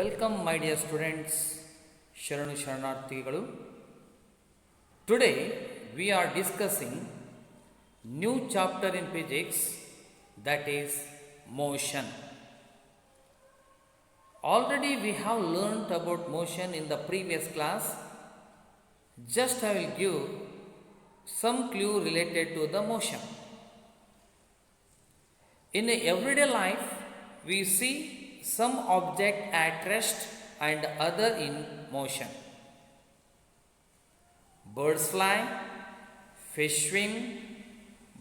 Welcome, my dear students, Sharanu Sharanarthigalu. Today we are discussing new chapter in physics, that is motion. Already we have learnt about motion in the previous class. Just I will give some clue related to the motion. In everyday life, we see some object at rest and other in motion. Birds fly, fish swim,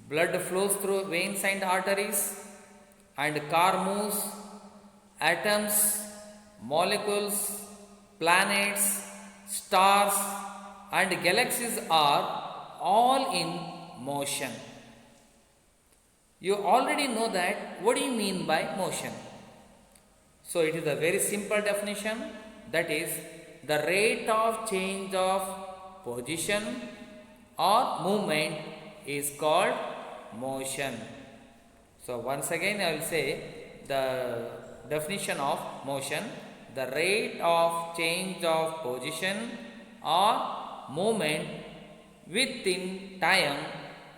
blood flows through veins and arteries, and car moves, atoms, molecules, planets, stars, and galaxies are all in motion. You already know that. What do you mean by motion? So it is a very simple definition, that is the rate of change of position or movement is called motion. So once again I will say the definition of motion: the rate of change of position or movement within time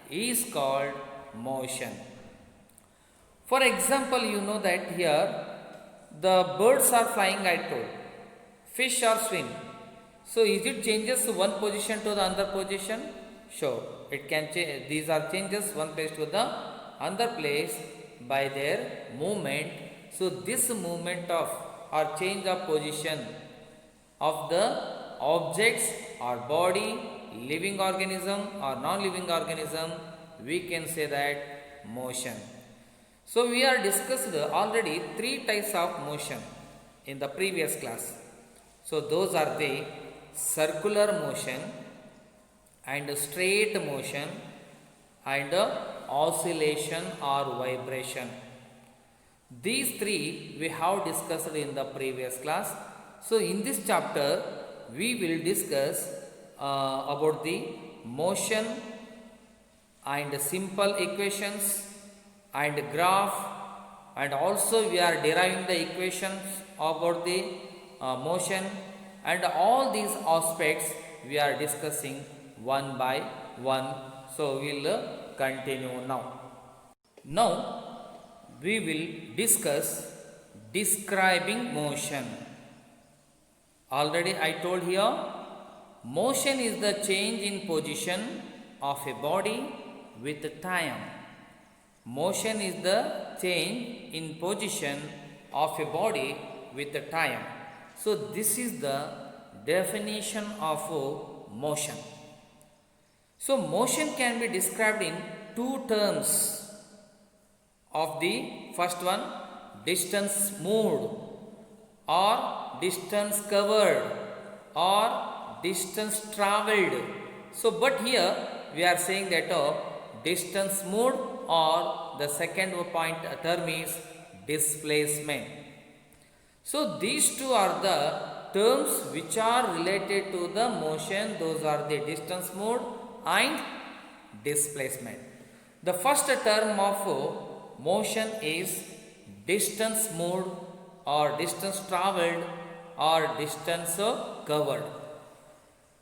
is called motion. For example, you know that here the birds are flying, I told. Fish are swim. So is it changes one position to the other position? Sure, it can change. These are changes one place to the other place by their movement. So this movement of or change of position of the objects or body, living organism or non-living organism, we can say that motion. So we are discussed already three types of motion in the previous class. So those are the circular motion and straight motion and oscillation or vibration. These three we have discussed in the previous class. So in this chapter we will discuss about the motion and simple equations and graph, and also we are deriving the equations about the motion, and all these aspects we are discussing one by one. So we will continue now. Now we will discuss describing motion. Already I told here, motion is the change in position of a body with time. Motion is the change in position of a body with the time. So this is the definition of motion. So motion can be described in two terms. Of the first one, distance moved or distance covered or distance travelled. So but here we are saying that distance moved, or the second point term is displacement. So these two are the terms which are related to the motion. Those are the distance moved and displacement. The first term of motion is distance moved or distance travelled or distance covered.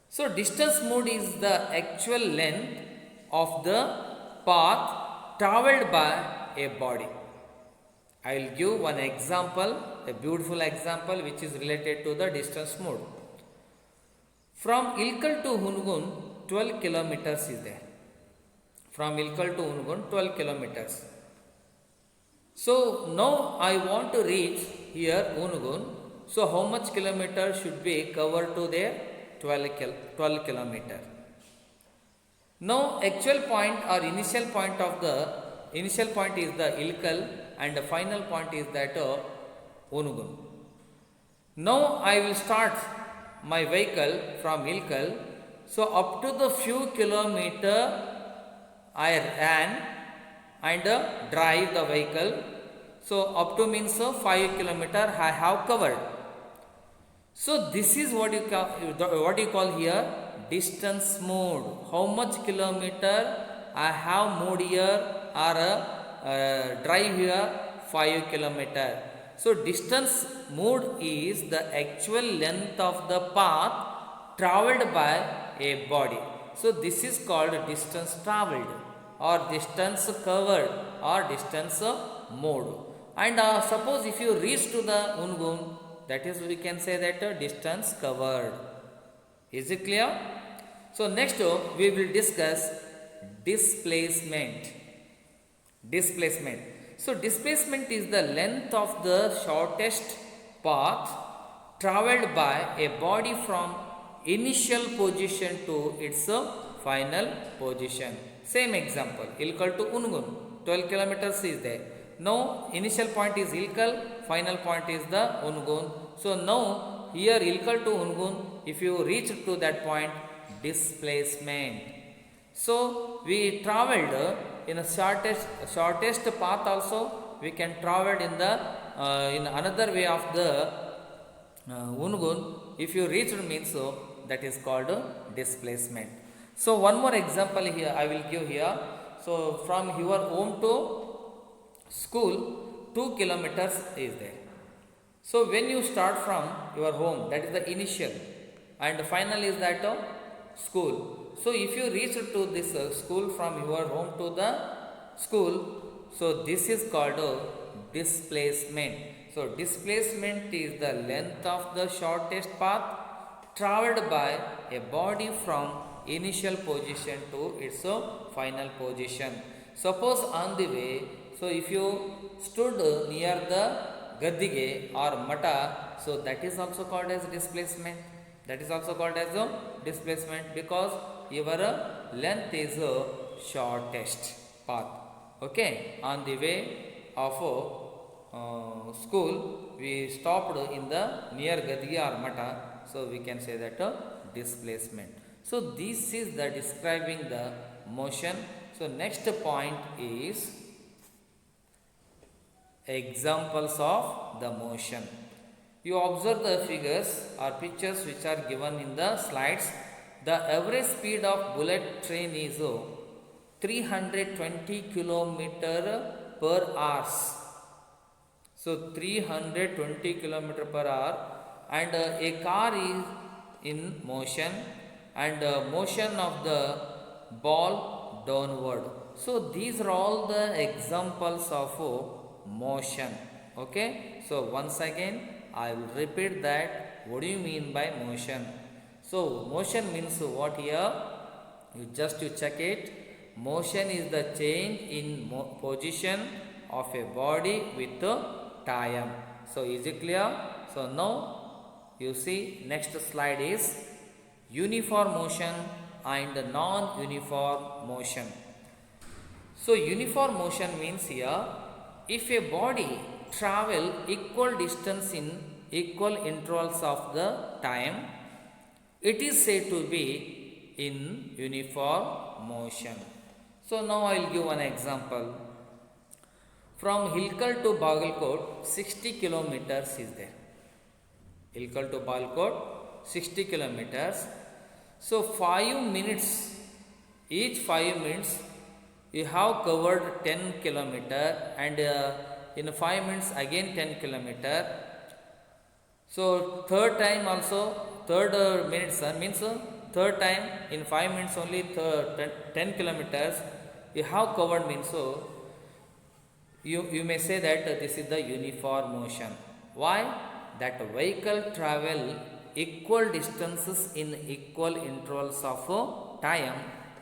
So distance moved is the actual length of the path travelled by a body. I will give one example, a beautiful example which is related to the distance moved. From Ilkal to Hungun, 12 kilometers is there. From Ilkal to Hungun, 12 kilometers. So now I want to reach here Hungun. So how much kilometers should be covered to there? 12 kilometers. Now actual point or initial point is the Ilkal, and the final point is that Unugun. Now I will start my vehicle from Ilkal. So up to the few kilometer I ran and drive the vehicle. So up to means 5 kilometer I have covered. So this is what you call here distance moved. How much kilometer I have moved here or drive here? 5 kilometer. So distance moved is the actual length of the path traveled by a body. So this is called distance traveled or distance covered or distance moved. And suppose if you reach to the Ungun, that is we can say that distance covered. Is it clear? So next we will discuss displacement. Displacement. So displacement is the length of the shortest path traveled by a body from initial position to its final position. Same example, Ilkal to Ungun, 12 kilometers is there. Now initial point is Ilkal, final point is the Ungun. So now here Ilkal to Ungun, if you reach to that point, displacement. So we traveled in a shortest path also. We can travel in the in another way of the Ungun. If you reach means so that is called displacement. So one more example here I will give here. So from your home to school 2 kilometers is there. So when you start from your home, that is the initial, and final is that of school. So if you reach to this school from your home to the school, so this is called displacement. So displacement is the length of the shortest path traveled by a body from initial position to its final position. Suppose on the way, so if you stood near the Gaddige or Mata, so that is also called as displacement. That is also called as a displacement because your length is shortest path. Okay, on the way of school, we stopped in the near Gadgi or Mata, so we can say that displacement. So this is the describing the motion. So next point is examples of the motion. You observe the figures or pictures which are given in the slides. The average speed of bullet train is 320 kilometer per hour. So 320 kilometer per hour, and a car is in motion, and motion of the ball downward. So these are all the examples of motion. Okay. So once again I will repeat that. What do you mean by motion? So motion means what here? You check it. Motion is the change in position of a body with time. So is it clear? So now you see next slide is uniform motion and non-uniform motion. So uniform motion means here, if a body travel equal distance in equal intervals of the time, it is said to be in uniform motion. So now I will give one example. From Hilkal to Bagalkot, 60 kilometers is there. Hilkal to Bagalkot, 60 kilometers. So 5 minutes, each 5 minutes you have covered 10 kilometer, and in 5 minutes again 10 kilometer. So third time also, third minutes means third time in 5 minutes only 10 kilometers you have covered means so you may say that this is the uniform motion. Why? That vehicle travel equal distances in equal intervals of time,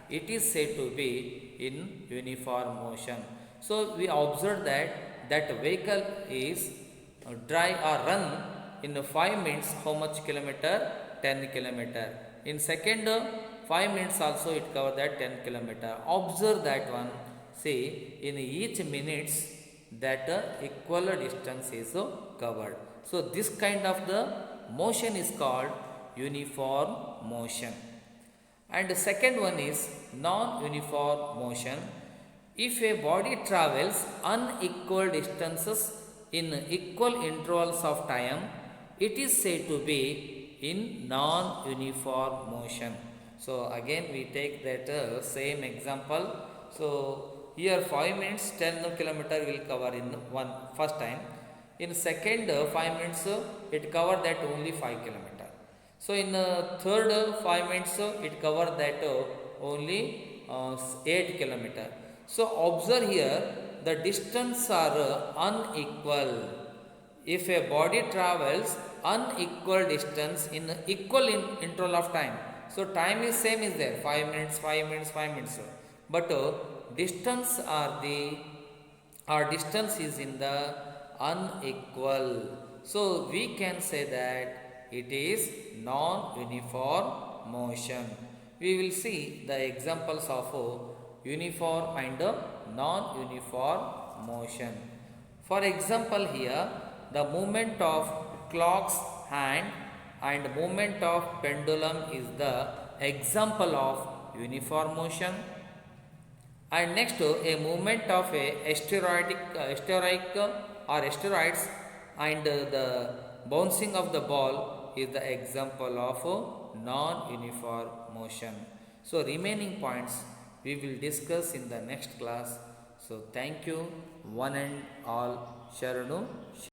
it is said to be in uniform motion. So we observe that vehicle is drive or run in 5 minutes how much kilometer? 10 kilometer. In second 5 minutes also it cover that 10 kilometer. Observe that one. See, in each minutes that equal distance is covered. So this kind of the motion is called uniform motion. And the second one is non-uniform motion. If a body travels unequal distances in equal intervals of time, it is said to be in non-uniform motion. So again we take that same example. So here 5 minutes 10 kilometer will cover in one first time. In second 5 minutes, it cover that only 5 kilometer. So in third 5 minutes, it cover that only 8 kilometer. So observe here, the distance are unequal. If a body travels unequal distance in equal interval of time, so time is same is there, 5 minutes, 5 minutes, 5 minutes, but distance are the our distance is in the unequal. So we can say that it is non-uniform motion. We will see the examples of uniform and non-uniform motion. For example, here the movement of clock's hand and movement of pendulum is the example of uniform motion. And next, a movement of a asteroid or asteroids and the bouncing of the ball is the example of non-uniform motion. So remaining points we will discuss in the next class. So thank you one and all. Sharanu.